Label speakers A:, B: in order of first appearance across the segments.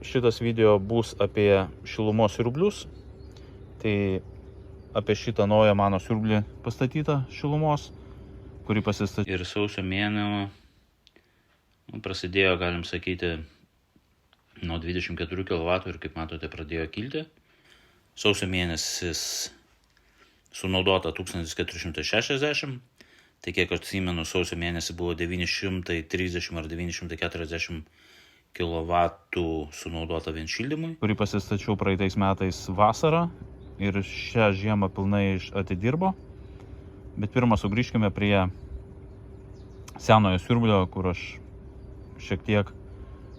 A: Šitas video bus apie šilumos siurblius. Tai apie šitą naują mano siurblį pastatytą šilumos, kurį pasistatė. Ir sausio mėnesio prasidėjo, galim sakyti, nuo 24 kW ir kaip matote pradėjo kilti. Sausio mėnesis sunaudota 1460, tai kiek aš atsimenu, sausio mėnesį buvo 930 ar 940 kW sunaudota vien šildymui, kurį pasistačiau praeitais metais vasarą ir šią žiemą pilnai atidirbo. Bet pirmą sugrįžkime prie senojo siurblio, kur aš šiek tiek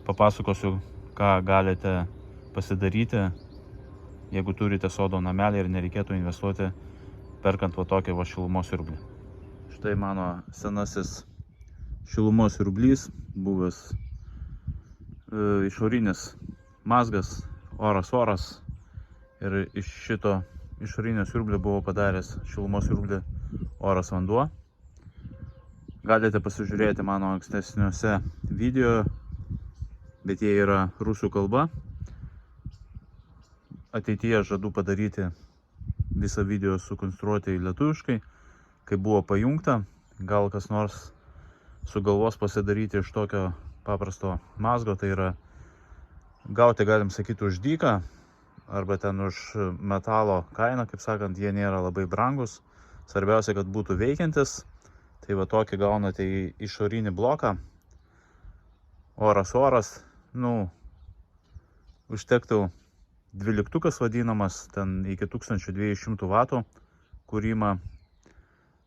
A: papasakosiu, ką galite pasidaryti, jeigu turite sodo namelį ir nereikėtų investuoti perkant va tokį va šilumos siurblį. Štai mano senasis šilumos siurblys, buvęs išorinis mazgas, oras. Ir iš šito išorinio siurblio buvau padaręs šilumos siurblį oras vanduo. Galite pasižiūrėti mano ankstesniuose video, bet jie yra rusų kalba. Ateityje žadu padaryti visą video sukonstruoti lietuviškai, kai buvo pajungta. Gal kas nors sugalvos pasidaryti iš tokio paprasto mazgo, tai yra gauti, galim sakyti, už dyką arba ten už metalo kainą, kaip sakant, jie nėra labai brangus. Svarbiausia, kad būtų veikiantis. Tai va tokį gaunate į išorinį bloką. Oras, užtektų 12 vadinamas, ten iki 1200 W kūrimą.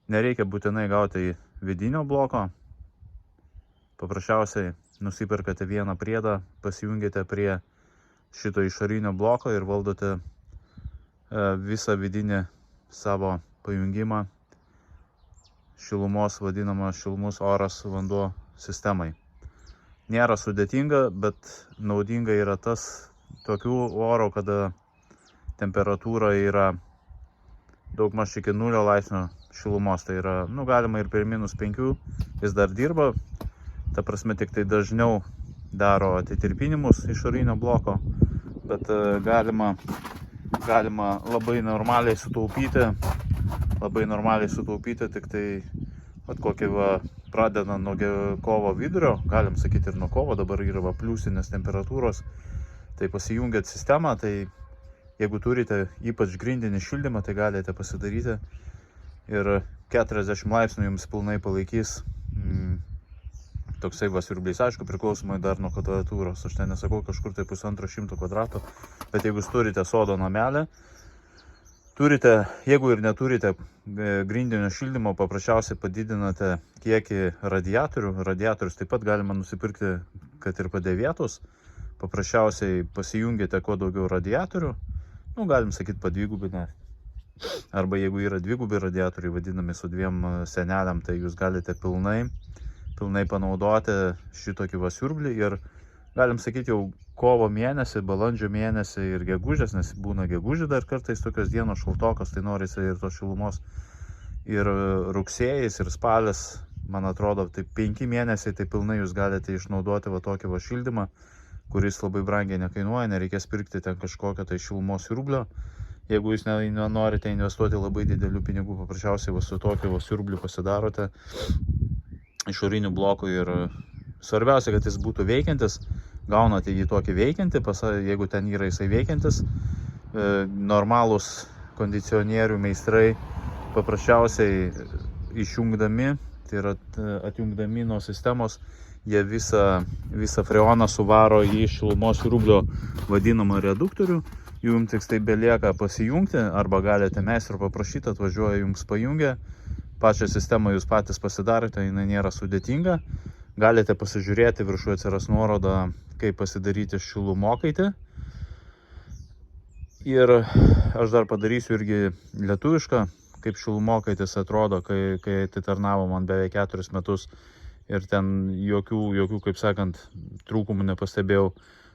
A: Nereikia būtinai gauti vidinio bloko. Paprasčiausiai nusiperkate vieną priedą, pasijungite prie šito išorinio bloko ir valdote visą vidinį savo pajungimą šilumos, vadinamą šilumos oras vanduo sistemai. Nėra sudėtinga, bet naudinga yra tas tokių oro, kada temperatūra yra daugmaž iki 0 laipsnių šilumos. Tai yra, galima ir per -5 vis dar dirba. Ta prasme, tik tai dažniau daro atitirpinimus išorinio bloko, bet galima labai normaliai sutaupyti, tik tai kokį pradedant nuo kovo vidurio, galim sakyti ir nuo kovo, dabar yra pliusinės temperatūros, tai pasijungiat sistemą, tai jeigu turite ypač grindinį šildymą, tai galite pasidaryti ir 40 laipsnių jums pilnai palaikys toksai siurblys. Aišku, priklausomai dar nuo kvadratūros. Aš ten nesakau kažkur tai 150 kvadratų, bet jeigu jūs turite sodo namelį, jeigu ir neturite grindinio šildymo, paprasčiausiai padidinate kiekį radiatorių. Radiatorius taip pat galima nusipirkti, kad ir padėvėtus. Paprasčiausiai pasijungite kuo daugiau radiatorių, galim sakyti padvigubinę. Arba jeigu yra dvigubi radiatoriai, vadinami su 2 seneliam, tai jūs galite pilnai panaudoti šitokį siurblį ir galim sakyti jau kovo mėnesį, balandžio mėnesį ir gegužės, nes būna gegužė dar kartais tokios dienos šaltokas, tai norisi ir tos šilumos. Ir rugsėjais ir spalis, man atrodo, tai 5 mėnesiai, tai pilnai jūs galite išnaudoti va tokį šildymą, kuris labai brangiai nekainuoja, nereikės pirkti ten kažkokio tai šilumos siurblio. Jeigu jūs nenorite investuoti labai didelių pinigų, paprasčiausiai su tokiu siurbliu pasidarote išorinių blokų ir svarbiausia, kad jis būtų veikiantis. Gaunate jį tokį veikiantį, jeigu ten yra jisai veikiantis. Normalūs kondicionierių meistrai paprasčiausiai išjungdami, tai yra atjungdami nuo sistemos, jie visą freoną suvaro į šilumos siurblio vadinamą reduktorių. Jums tik tai belieka pasijungti, arba galite meistro paprašyti, atvažiuoja jums pajungia. Pačią sistemą jūs patys pasidarote, jinai nėra sudėtinga. Galite pasižiūrėti, viršuje atsiras nuoroda, kaip pasidaryti šilumokaitį. Ir aš dar padarysiu irgi lietuvišką, kaip šilumokaitis atrodo, kai tai tarnavo man beveik 4 metus ir ten jokių, kaip sakant, trūkumų nepastebėjau.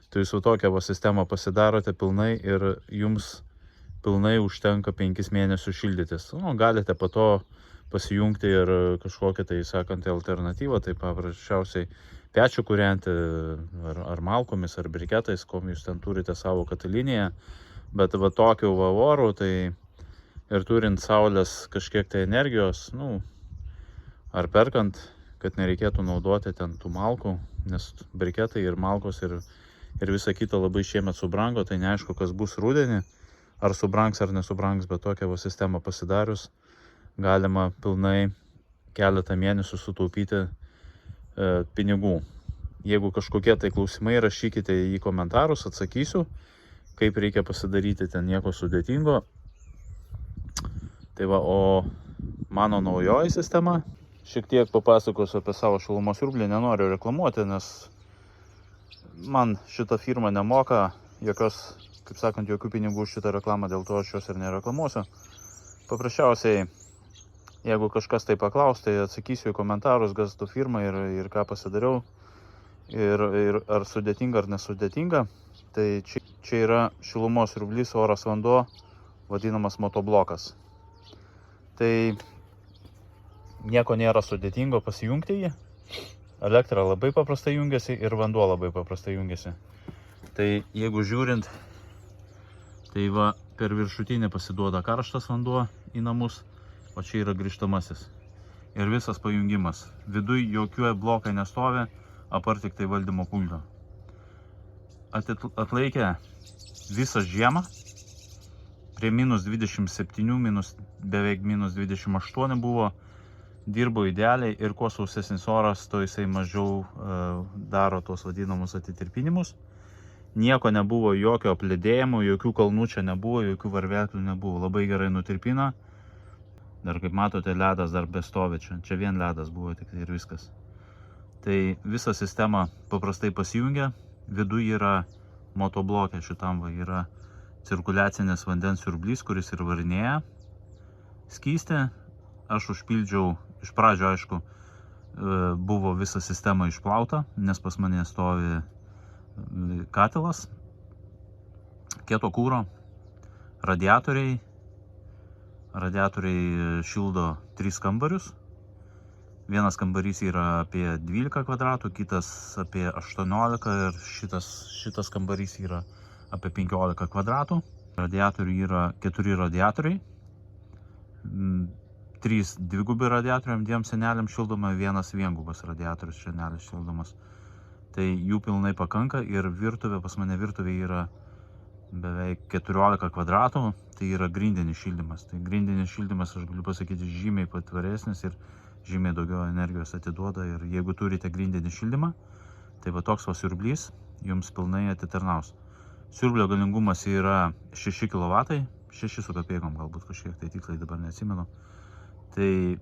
A: Tai jūs tokią sistemą pasidarote pilnai ir jums pilnai užtenka 5 mėnesius šildytis. Galite po to pasijungti ir kažkokią tai, sakant, alternatyvą, tai paprasčiausiai pečių kūrenti, ar malkomis, ar briketais, kom jūs ten turite savo katilinėje. Bet va tokiu va oru, tai ir turint saulės kažkiek tai energijos, ar perkant, kad nereikėtų naudoti ten tų malkų, nes briketai ir malkos ir visa kita labai šiemet subrango, tai neaišku, kas bus rudenį, ar subrangs ar nesubrangs, bet tokią va sistemą pasidarius galima pilnai keletą mėnesių sutaupyti pinigų. Jeigu kažkokie tai klausimai, rašykite į komentarus, atsakysiu, kaip reikia pasidaryti, ten nieko sudėtingo. Tai va, o mano naujoji sistema, šiek tiek papasakosiu apie savo šilumos siurblį, nenoriu reklamuoti, nes man šita firma nemoka jokios, kaip sakant, jokių pinigų už šitą reklamą, dėl to aš jos ir nereklamuosiu. Paprasčiausiai, jeigu kažkas tai paklaus, tai atsakysiu į komentarus, kas tu firma ir ką pasidariau, ir ar sudėtinga ar nesudėtinga. Tai čia yra šilumos siurblys, oras, vanduo, vadinamas motoblokas. Tai nieko nėra sudėtingo pasijungti jį. Elektra labai paprastai jungiasi ir vanduo labai paprastai jungiasi. Tai jeigu žiūrint, tai va per viršutinį pasiduoda karštas vanduo į namus, o čia yra grįžtamasis. Ir visas pajungimas. Viduj jokių blokai nestovi, apart tik tai valdymo pulto. Atlaikė visą žiemą. Prie minus 27, beveik minus 28 buvo. Dirbo idealiai ir kuo sausesnis oras, to jisai mažiau daro tos vadinamus atitirpinimus. Nieko nebuvo, jokio apledėjimo, jokių kalnų čia nebuvo, jokių varveklių nebuvo. Labai gerai nutirpina. Dar kaip matote, ledas dar bestovi čia. Čia vien ledas buvo tik ir viskas. Tai visa sistema paprastai pasijungia. Viduje yra motoblokė, šitam va yra cirkuliacinės vandens siurblys, kuris ir varinėja skystį. Aš užpildžiau, iš pradžio aišku, buvo visa sistema išplauta, nes pas mane stovi katilas, kieto kuro, radiatoriai. Radiatoriai šildo 3 kambarius. Vienas kambarys yra apie 12 kvadratų, kitas apie 18 ir šitas kambarys yra apie 15 kvadratų. Radiatorių yra 4 radiatoriai. 3 dvigubi radiatoriam, 2 seneliam šildoma, 1 viengubas radiatorius senelis šildomas. Tai jų pilnai pakanka ir virtuvė, pas mane virtuvė yra beveik 14 kvadratų, tai yra grindinis šildymas. Tai grindinis šildymas, aš galiu pasakyti, žymiai patvaresnis ir žymiai daugiau energijos atiduoda. Ir jeigu turite grindinį šildymą, tai va toks va siurblys jums pilnai atitarnaus. Siurblio galingumas yra 6 kW, 6 su kapeikom galbūt kažkiek, tai tiksliai dabar neatsimenu. Tai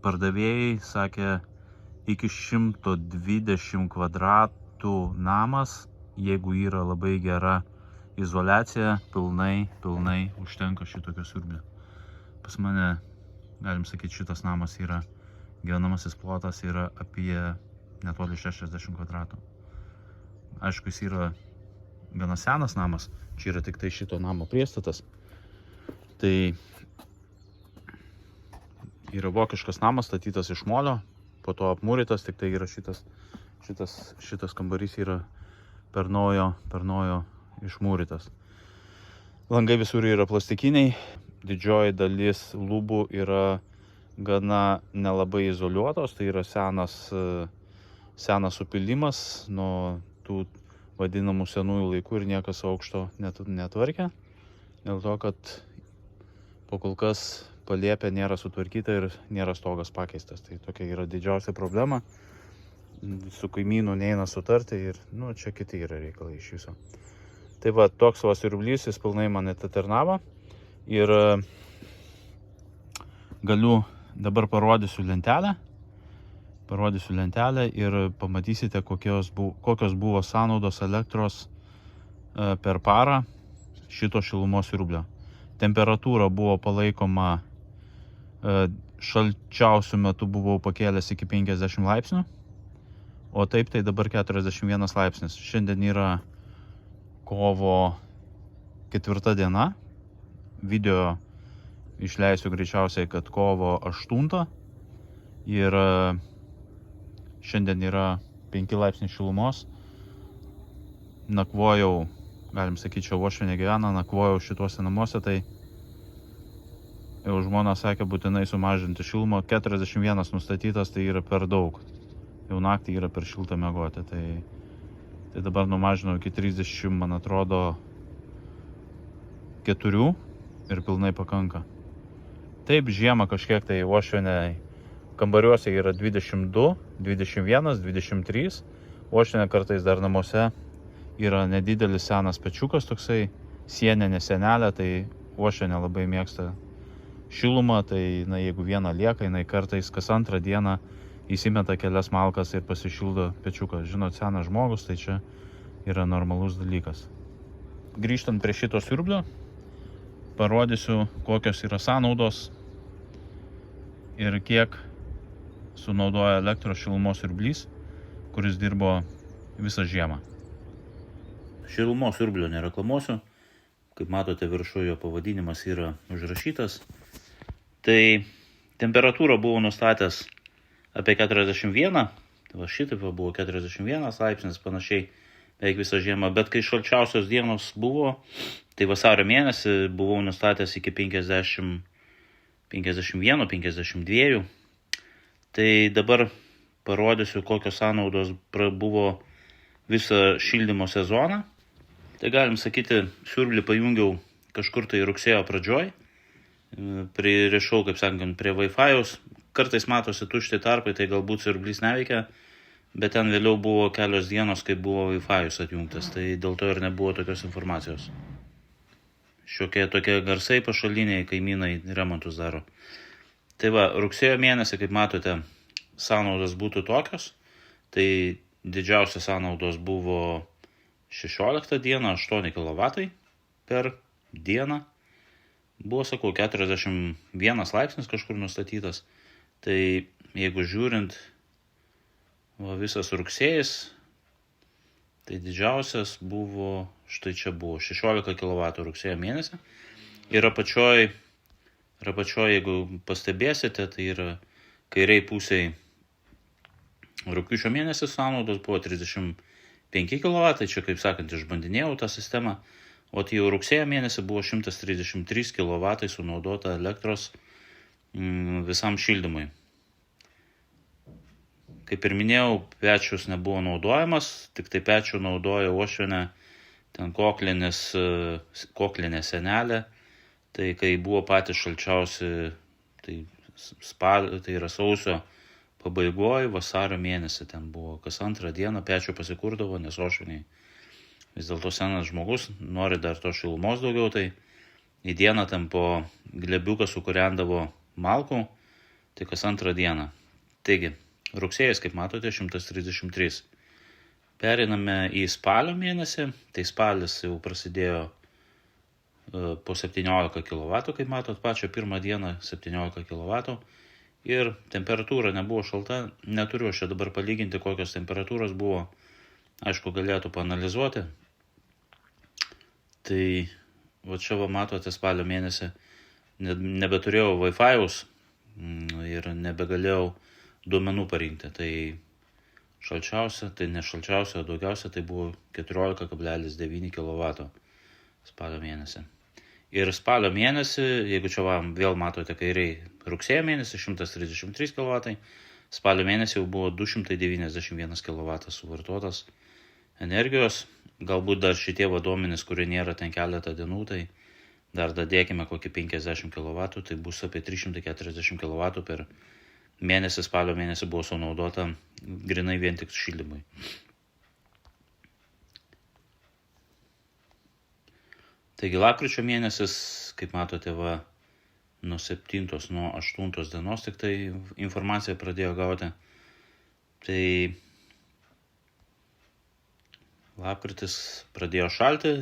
A: pardavėjai sakė, iki 120 kvadratų namas, jeigu yra labai gera izoliacija, pilnai užtenka šitokio siurblio. Pas mane, galim sakyti, šitas namas yra, gyvenamasis plotas yra apie netoli 60 kvadratų. Aišku, jis yra gana senas namas, čia yra tik tai šito namo priestatas. Tai yra vokiškas namas, statytas iš molio, po to apmūrytas, tik tai yra šitas kambarys yra per naujo išmūrytas. Langai visur yra plastikiniai, didžioji dalis lubų yra gana nelabai izoliuotos, tai yra senas supilimas nuo tų vadinamų senųjų laikų ir niekas aukšto netvarkė. Dėl to, kad po kol kas palėpė nėra sutvarkyta ir nėra stogas pakeistas. Tai tokia yra didžiausia problema. Su kaimynu neina sutarti ir čia kiti yra reikalai iš viso. Tai va, toks va siurblys, jis pilnai man atitarnavo. Ir galiu, dabar parodysiu lentelę. Ir pamatysite, kokios buvo sąnaudos elektros per parą šito šilumos siurblio. Temperatūra buvo palaikoma, šalčiausiu metu buvau pakėlęs iki 50 laipsnių, o taip tai dabar 41 laipsnis. Šiandien yra kovo 4 diena. Video išleisiu greičiausiai, kad kovo 8. Ir Šiandien yra 5 laipsniai šilumos. Nakvojau, galim sakyti, čia uošvienė gyvena, nakvojau šituose namuose, tai jau žmona sakė būtinai sumažinti šilumą. 41 nustatytas, tai yra per daug. Jau naktį yra per šiltą miegoti. Tai dabar numažinau iki 30, man atrodo, 4 ir pilnai pakanka. Taip, žiemą kažkiek tai uošvienė kambariuose yra 22, 21, 23. Uošvienė kartais dar namuose yra nedidelis senas pečiukas toksai, sieninė senelė, tai uošvienė labai mėgsta šilumą, tai jeigu viena lieka, jinai kartais kas antrą dieną įsimeta kelias malkas ir pasišildo pečiuką. Žinot, senas žmogus, tai čia yra normalus dalykas. Grįžtant prie šito siurblio, parodysiu, kokios yra sąnaudos ir kiek sunaudoja elektros šilumos siurblys, kuris dirbo visą žiemą. Šilumos siurblio nereklamuosiu. Kaip matote, viršuje jo pavadinimas yra užrašytas. Tai temperatūrą buvo nustatęs apie 41, tai šitaip buvo 41 laipsnis panašiai beveik visą žiemą, bet kai šalčiausios dienos buvo, tai vasario mėnesį buvau nustatęs iki 50, 51, 52. Tai dabar parodysiu, kokios sąnaudos buvo visą šildymo sezoną. Tai galim sakyti, siurblį pajungiau kažkur tai rugsėjo pradžioj. Pririšau, kaip sakant, prie Wi-Fi'aus. Kartais matosi tušti tarpai, tai galbūt siurblys neveikia, bet ten vėliau buvo kelios dienos, kai buvo Wi-Fi'us atjungtas, tai dėl to ir nebuvo tokios informacijos. Šiokie tokie garsai pašaliniai, kaimynai remontus daro. Tai va, rugsėjo mėnesį, kaip matote, sąnaudos būtų tokios. Tai didžiausios sąnaudos buvo 16 dieną 8 kW per dieną. Buvo, sakau, 41 laipsnis kažkur nustatytas. Tai jeigu žiūrint, visas rugsėjis, tai didžiausias buvo, štai čia buvo 16 kW rugsėjo mėnesį. Ir apačioj, jeigu pastebėsite, tai yra kairiai pusiai rugpjūčio mėnesį sąnaudos buvo 35 kW, tai čia, kaip sakant, išbandinėjau tą sistemą, o tai jau rugsėjo mėnesį buvo 133 kW sunaudota elektros visam šildymui. Kaip ir minėjau, pečius nebuvo naudojamas, tik tai pečių naudoja uošvienė, ten koklinė senelė, tai kai buvo patys šalčiausi, tai yra sausio pabaigoje, vasario mėnesį ten buvo kas antrą dieną pečių pasikurdavo, nes uošvieniai vis dėlto senas žmogus, nori dar to šilumos daugiau, tai į dieną ten po glebiuką sukūrendavo malkų, tai kas antrą dieną. Taigi, rugsėjas, kaip matote, 133. Periname į spalio mėnesį, tai spalis jau prasidėjo po 17 kW, kaip matot, pačią pirmą dieną 17 kW. Ir temperatūra nebuvo šalta, neturiu aš čia dabar palyginti, kokios temperatūros buvo, aišku, galėtų paanalizuoti. Tai va čia va matote, spalio mėnesį nebeturėjau Wi-Fi'aus ir nebegalėjau duomenų parinkti. Tai šalčiausia, tai ne šalčiausia, o daugiausia, tai buvo 14,9 kW spalio mėnesį. Ir spalio mėnesį, jeigu čia vėl matote kairiai, rugsėjo mėnesį 133 kW, spalio mėnesį jau buvo 291 kW suvartotas energijos. Galbūt dar šitie duomenys, kurie nėra ten keletą dienų, tai dar dadėkime kokį 50 kW, tai bus apie 340 kW per mėnesį, spalio mėnesį buvo sunaudota grinai vien tik šildymui. Taigi lapkričio mėnesis, kaip matote, nuo 7, nuo 8 dienos tik tai informaciją pradėjo gauti. Tai lapkritis pradėjo šalti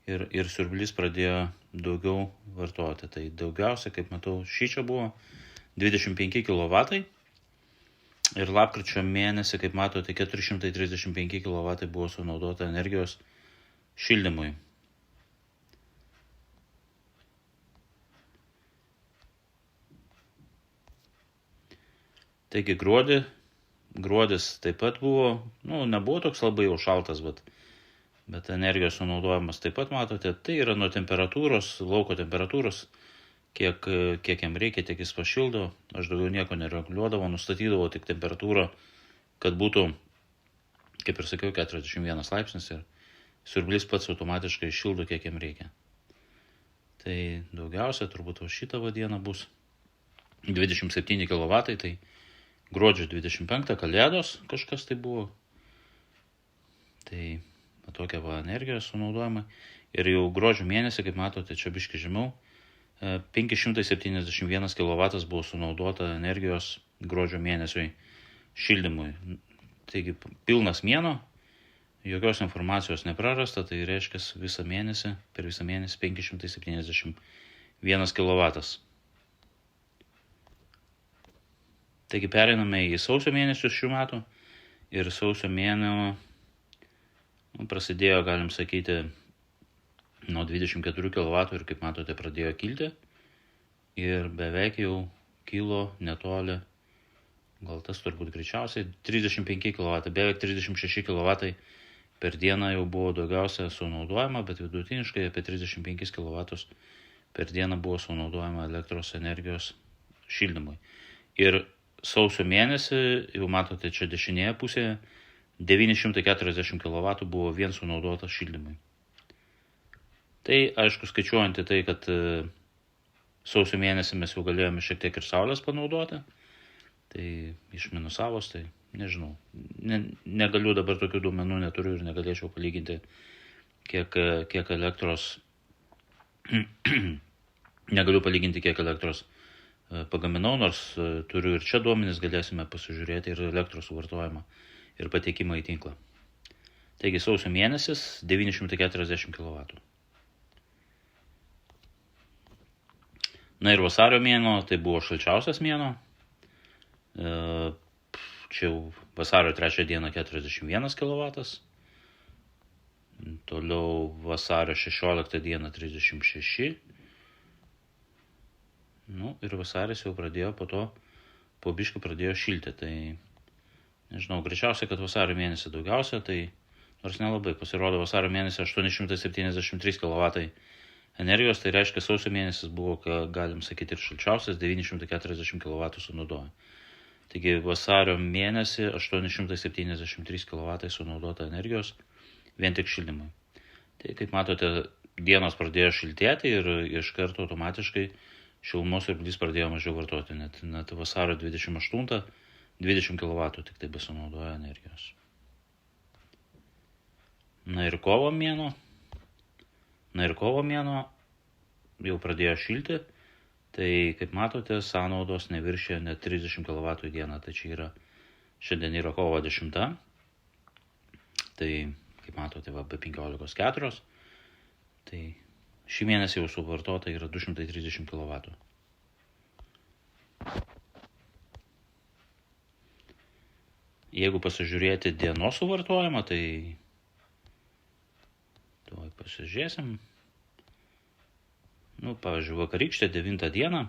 A: ir siurblys pradėjo daugiau vartoti. Tai daugiausia, kaip matau, šičia buvo 25 kW ir lapkričio mėnesį, kaip matote, 435 kW buvo sunaudota energijos šildymui. Taigi gruodį gruodis taip pat buvo, nebuvo toks labai jau šaltas, bet energijos sunaudojimas taip pat matote, tai yra nuo temperatūros, lauko temperatūros, kiek jam reikia, tiek jis pašildo. Aš daugiau nieko nereguliuodavau, nustatydavau tik temperatūrą, kad būtų, kaip ir sakiau, 41 laipsnis ir siurblys pats automatiškai šildo, kiek jam reikia. Tai daugiausia turbūt šitą dieną bus 27 kW, tai gruodžio 25 kalėdos kažkas tai buvo. Tai tokia energijos sunaudojama. Ir jau gruodžio mėnesį, kaip matote, čia biškai žemiau, 571 kW buvo sunaudota energijos gruodžio mėnesiui šildymui. Taigi pilnas mėnuo, jokios informacijos neprarasta, tai reiškia per visą mėnesį 571 kW. Taigi pereiname į sausio mėnesius šių metų ir sausio mėnesio prasidėjo, galim sakyti, nuo 24 kW ir kaip matote pradėjo kilti ir beveik jau kilo netoli, gal tas turbūt greičiausiai 35 kW, beveik 36 kW per dieną jau buvo daugiausia sunaudojama, bet vidutiniškai apie 35 kW per dieną buvo sunaudojama elektros energijos šildymui. Ir sausio mėnesį, jau matote čia dešinėje pusėje, 940 kW buvo vien sunaudotas šildymui. Tai aišku, skaičiuojant į tai, kad sausio mėnesį mes jau galėjome šiek tiek ir saulės panaudoti, tai išminusavos, tai nežinau. Negaliu dabar tokių duomenų neturiu ir negalėčiau palyginti, kiek elektros negaliu palyginti, kiek elektros pagaminau, nors turiu ir čia duomenis, galėsime pasižiūrėti ir elektros suvartojimą ir patekimą į tinklą. Taigi sausio mėnesis 940 kW. Na ir vasario mėnuo, tai buvo šalčiausias mėnuo. Čia jau vasario 3 dieną 41 kW. Toliau vasario 16 dieną 36. Ir vasaris jau pradėjo po biškį pradėjo šilti. Tai nežinau, greičiausiai, kad vasario mėnesį daugiausia, tai nors nelabai pasirodo vasario mėnesį 873 kW energijos, tai reiškia sausio mėnesis buvo, galim sakyti, ir šalčiausias, 940 kW sunaudoja. Taigi vasario mėnesį 873 kW sunaudota energijos vien tik šildymui. Tai kaip matote, dienos pradėjo šiltėti ir iš karto automatiškai šilumos siurblys pradėjo mažiau vartoti. Net vasario 28 20 kW tik tai besunaudoja energijos. Na ir kovo mėnuo jau pradėjo šilti, tai kaip matote, sąnaudos neviršė net 30 kW dieną, tai čia šiandien yra kovo 10, tai kaip matote, be 15.4, tai šį mėnesį jau suvartota yra 230 kW. Jeigu pasižiūrėti dienos suvartojimą, tai pasižiūrėsim. Pavyzdžiui, vakarykštė 9 dieną,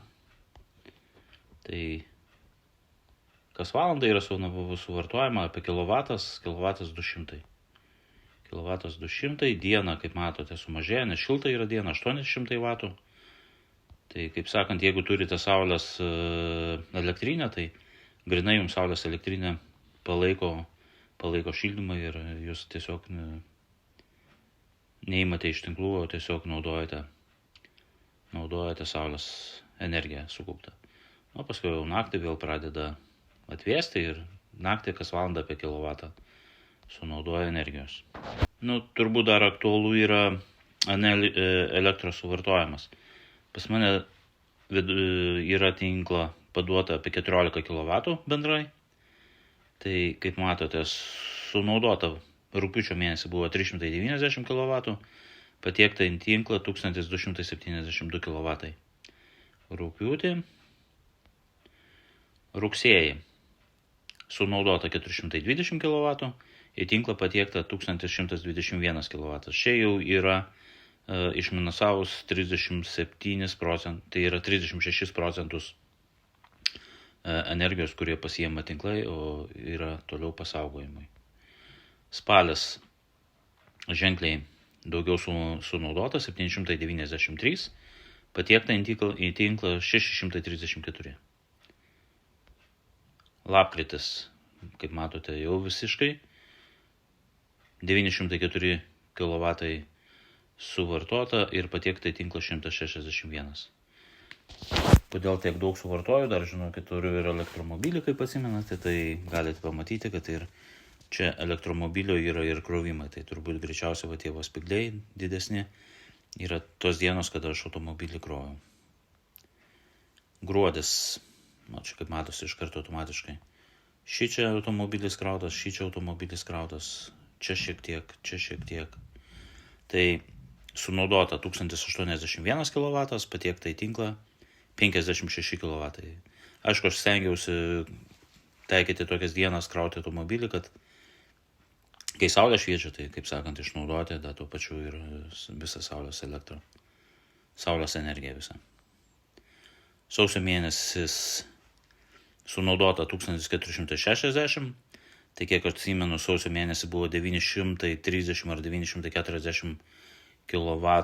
A: tai kas valandą yra suvartojama apie kilovatas 200. Kilovatas 200, diena, kaip matote, sumažėja, nes šilta yra diena 800 W. Tai, kaip sakant, jeigu turite saulės elektrinę, tai grinai jums saulės elektrinė palaiko šildymą ir jūs tiesiog neimate iš tinklų, o tiesiog naudojate saulės energiją sukauptą. Paskui jau naktį vėl pradeda atvėsti ir naktį kas valandą apie kilovatą sunaudoja energijos. Turbūt dar aktualu yra elektros suvartojimas. Pas mane yra tinkla paduota apie 14 kW bendrai. Tai kaip matote, sunaudota rugpjūčio mėnesį buvo 390 kW, patiekta į tinklą 1272 kW. Rugpjūtį, rugsėjį sunaudota 420 kW, į tinklą patiekta 1121 kW. Čia jau yra išminusavus 37%, tai yra 36%
B: energijos, kurie pasiema tinklai, o yra toliau pasaugojimui. Spalis ženkliai daugiau sunaudota 793, patiekta į tinklą 634. Lapkritis, kaip matote, jau visiškai 904 kW suvartota ir patiekta į tinklą 161. Kodėl tiek daug suvartoju, dar žinau, kad turiu ir elektromobilį, kaip atsimenate, tai galite pamatyti, kad ir čia elektromobilio yra ir krovimai, tai turbūt greičiausiai va tie spygliai didesni yra tos dienos, kada aš automobilį kroviau. Gruodis, čia kaip matosi iš karto automatiškai. Šį čia automobilis krautas, šį čia automobilis krautas, čia šiek tiek. Tai sunaudota 1081 kW, patiekta į tinklą 56 kW. Aišku, aš stengiausi taikyti tokias dienas krauti automobilį, kad kai saulė šviečia, tai, kaip sakant, išnaudoti, da tuo pačiu ir visą saulės elektrą, saulės energiją visą. Sausio mėnesis sunaudota 1460, tai kiek atsimenu, sausio mėnesį buvo 930 ar 940 kW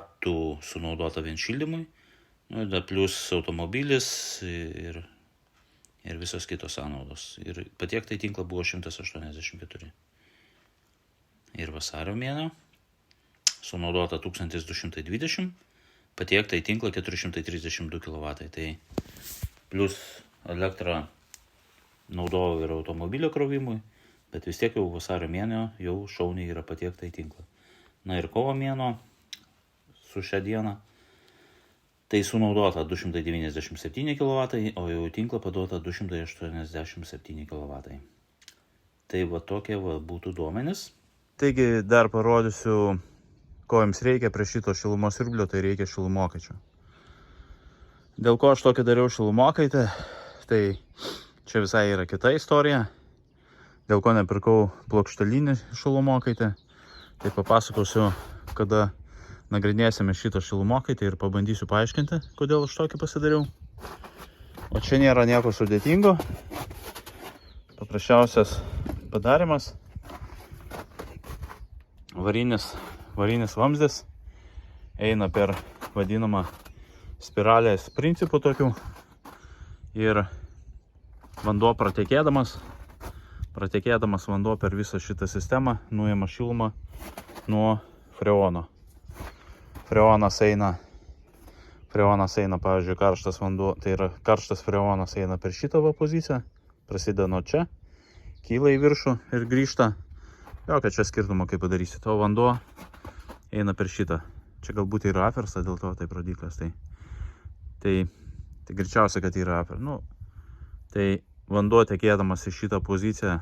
B: sunaudota vien šildymui, plus automobilis ir visos kitos sąnaudos. Ir patiekta į tinklą buvo 184. Ir vasario mėnesio sunaudota 1220, patiekta į tinklą 432 kW. Tai plus elektrą naudojau ir automobilio krovimui, bet vis tiek jau vasario mėnesio jau šauniai yra patiekta į tinklą. Na ir kovo mėnesio su šią dieną tai sunaudota 297 kW, o jau į tinklą paduota 287 kW. Tai va tokie būtų duomenys.
A: Taigi dar parodysiu, ko jums reikia prie šito šilumos siurblio, tai reikia šilumokaičio. Dėl ko aš tokį dariau šilumokaitę, tai čia visai yra kita istorija. Dėl ko nepirkau plokštelinį šilumokaitę, tai papasakosiu, kada nagrinėsime šitą šilumokaitę ir pabandysiu paaiškinti, kodėl aš tokį pasidariau. O čia nėra nieko sudėtingo. Paprasčiausias padarimas. Varinis vamzdis eina per vadinamą spiralės principų tokių ir vanduo pratekėdamas vanduo per visą šitą sistemą nuima šilumą nuo freono. Freonas eina, pavyzdžiui, karštas vanduo, tai yra karštas freonas eina per šitą poziciją, prasideda nuo čia, kyla į viršų ir grįžta. Jokio čia skirtumo, kaip padarysit, o vanduo eina per šitą. Čia galbūt yra apversta, dėl to taip rodiklas. Tai greičiausia, kad yra apversta. Tai vanduo tekėdamas į šitą poziciją,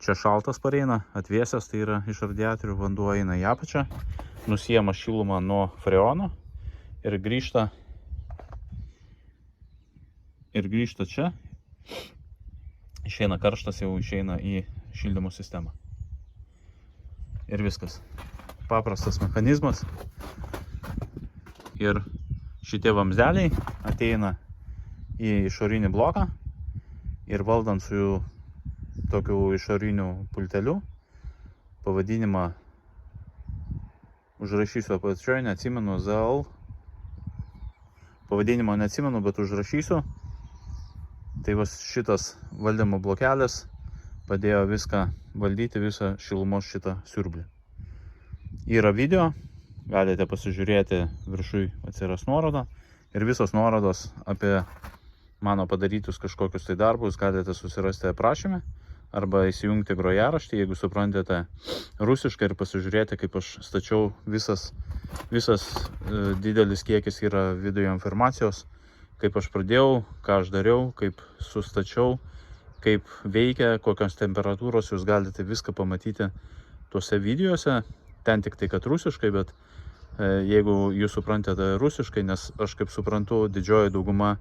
A: čia šaltas pareina, atvėsęs, tai yra iš radiatorių, vanduo eina į apačią, nusiema šilumą nuo freono ir grįžta čia. Išeina karštas, jau išeina į šildymo sistemą. Ir viskas. Paprastas mechanizmas. Ir šitie vamzdeliai ateina į išorinį bloką ir valdant su jų tokiu išoriniu pulteliu, pavadinimą užrašysiu apačioje, neatsimenu, pavadinimą neatsimenu, bet užrašysiu. Tai šitas valdymo blokelis padėjo viską valdyti, visą šilumos šitą siurblį. Yra video, galite pasižiūrėti, viršui atsiras nuoroda ir visos nuorodos apie mano padarytus kažkokius tai darbus galite susirasti aprašyme arba įsijungti grojaraštį, jeigu suprantate rusiškai, ir pasižiūrėti, kaip aš stačiau. Visas didelis kiekis yra video informacijos, kaip aš pradėjau, ką aš dariau, kaip sustačiau, kaip veikia, kokios temperatūros, jūs galite viską pamatyti tuose videose. Ten tik tai, kad rusiškai, bet jeigu jūs suprantate rusiškai, nes aš kaip suprantu, didžioji dauguma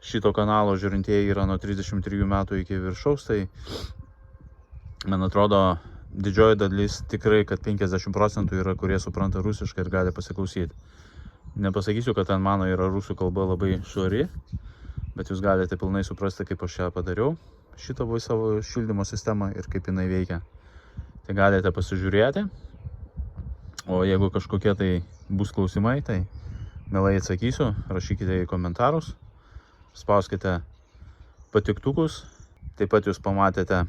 A: šito kanalo žiūrintieji yra nuo 33 metų iki viršaus, tai man atrodo, didžioji dalis tikrai, kad 50% yra, kurie supranta rusiškai ir gali pasiklausyti. Nepasakysiu, kad ten mano yra rusų kalba labai švari, bet jūs galite pilnai suprasti, kaip aš ją padariau, šitą savo šildymo sistemą ir kaip jinai veikia. Tai galite pasižiūrėti, o jeigu kažkokie tai bus klausimai, tai mielai atsakysiu, rašykite į komentarus, spauskite patiktukus, taip pat jūs pamatėte,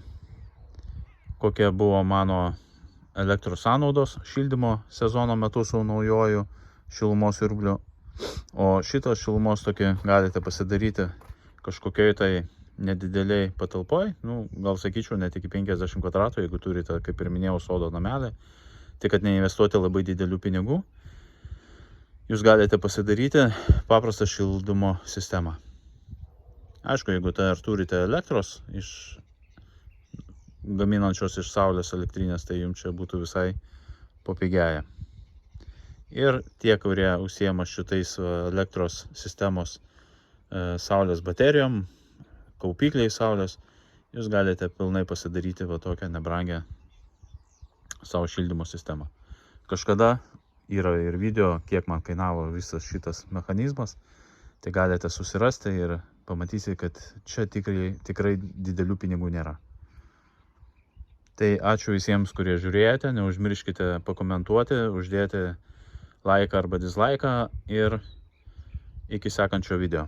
A: kokia buvo mano elektros sąnaudos šildymo sezono metu su naujoju šilumos siurbliu. O šitą šilumos tokį galite pasidaryti kažkokioj tai nedideliai patalpoj, gal sakyčiau net iki 50 kvadratų, jeigu turite, kaip ir minėjau, sodo namelį, tik kad neinvestuoti labai didelių pinigų, jūs galite pasidaryti paprastą šildymo sistemą. Aišku, jeigu tai ar turite elektros gaminančios iš saulės elektrinės, tai jums čia būtų visai papigiaja. Ir tie, kurie užsiema šitais elektros sistemos saulės baterijom, kaupikliai saulės, jūs galite pilnai pasidaryti va tokią nebrangę savo šildymo sistemą. Kažkada yra ir video, kiek man kainavo visas šitas mechanizmas, tai galite susirasti ir pamatysite, kad čia tikrai didelių pinigų nėra. Tai ačiū visiems, kurie žiūrėjote, neužmirškite pakomentuoti, uždėti laiką arba dislaiką ir iki sekančio video.